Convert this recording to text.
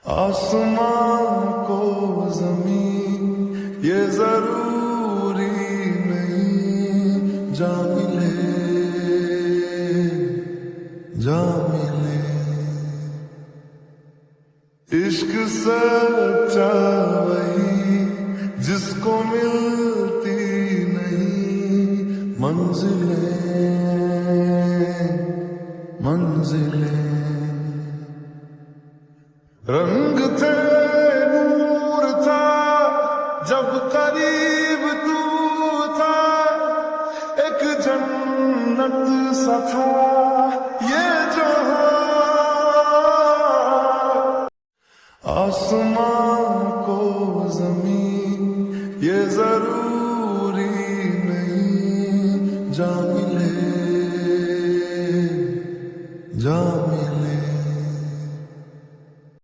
आसमां को जमीन ये जरूरी नहीं, जा मिले इश्क सच्चा वही जिसको मिलती नहीं मंजिलें रंग थे नूर था जब करीब तू था, एक जन्नत सा था ये जहां। आसमां को जमीन ये जरूरी नहीं, जा